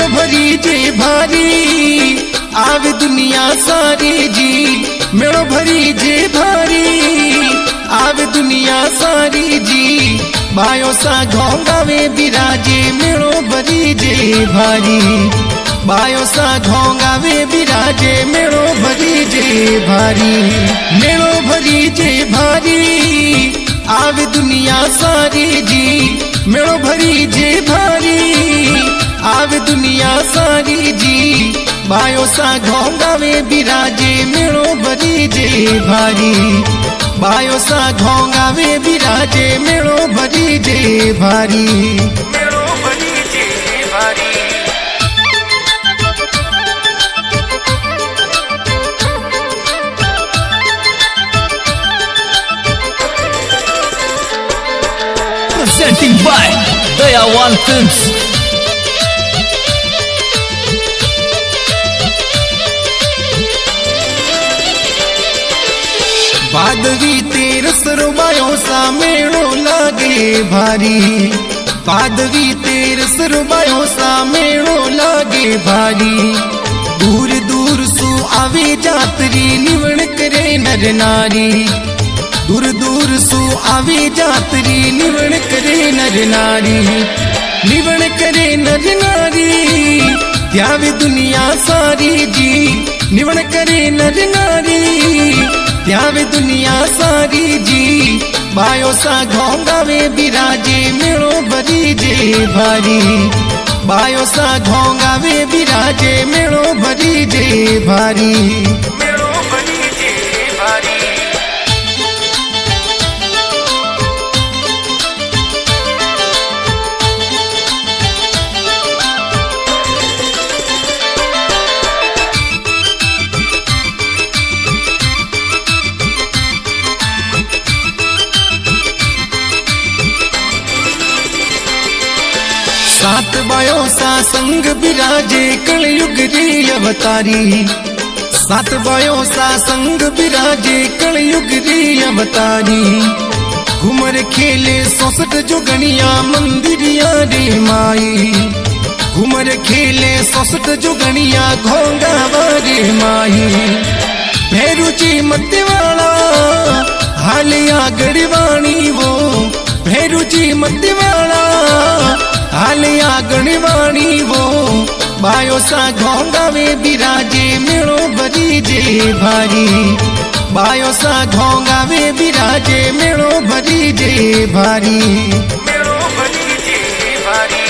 भरी जे भारी आवे दुनिया सारी जी। मेड़ो भरी जे भारी आवे दुनिया सारी जी। बायो सा घोंगावे बिराजे मेड़ो भरी जे भारी। बायो सा घोंगावे बिराजे मेड़ो भरी जे भारी। मेड़ो भरी जे भारी आवे दुनिया सारी जी। मेड़ो भरी जे भारी आवे दुनिया सारी जी। बायो सा घोंगावे बिराजे मेड़ो भरी जे भारी। बायो सा घोंगावे बिराजे मेड़ो भरी जे भारी। मेड़ो भरी जे भारी। Presenting by Dayawan Films. भादवी तेरस रुबायो सा मेड़ो लागे भारी। भादवी तेरस रुबायो सा मेड़ो लागे भारी। दूर दूर सु आवे जातरी निवण करे नर नारी। दूर दूर सु आवे जातरी निवण करे नर नारी। निवण करे नर नारी त्यावे दुनिया सारी जी। निवण करे नर नारी त्यावे दुनिया सारी जी। बायो सा घोंगावे बिराजे मेड़ो भरी जे भारी। बायो सा घोंगावे बिराजे मेड़ो भरी जे भारी। मेड़ो भरी जे भारी। सात बायो सा संग बिराजे कलयुग रे अवतारी। सात बायो सा संग बिराजे कलयुग रे अवतारी। घुमर खेले 64 जोगणिया मंदिरिया रे माई। घुमर खेले 64 जोगणिया घोंगावा रे माई। भैरू जी मत्तेवाला हालिया गढ़वाणी वो। भैरू जी मत्तेवाला हालिया गणवाणी वो। बायो सा घोंगावे बिराजे मेड़ो भरी जे भारी। बायो सा घोंगावे बिराजे मेड़ो भरी जे भारी। मेड़ो भरी जे भारी।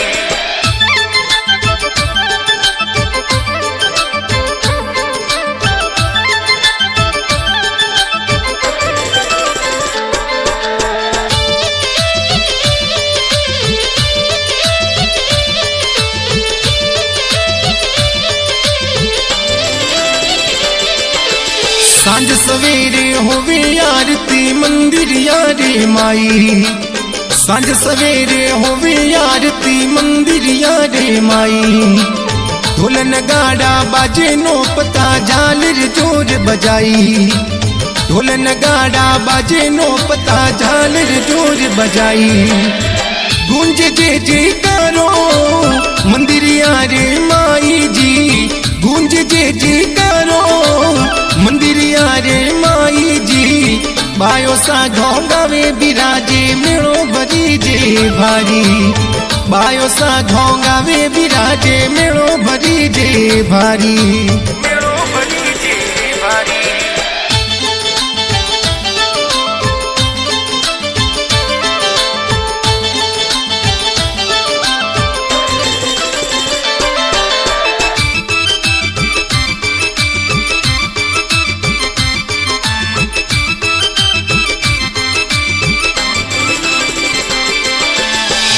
सांझ सवेरे होवे आरती मंदिर यारे माई। सांझ सवेरे होवे आरती मंदिर यारे माई। ढोलन गाड़ा बाजे नो पता झालर जोर बजाई। ढोलन गाड़ा बाजे नो पता झालर जोर बजाई। गूंज जे जयकारो मंदिर यारे माई जी। गूंज जे जयकारो मंदिर यारे माई जी। बायो सा घोंगावे बिराजे मेड़ो भरी जे भारी। बायो सा घोंगावे बिराजे मेड़ो भरी जे भारी। मेड़ो भरी जे भारी।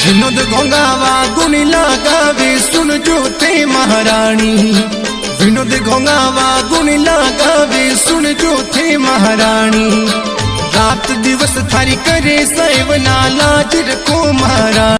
विनोद घोंगावा गुण लगावे सुन जो थे महारानी। विनोद घोंगावा गुण लगावे सुन जो थे महारानी। रात दिवस थारी करे सेवना लाज रखो महारानी।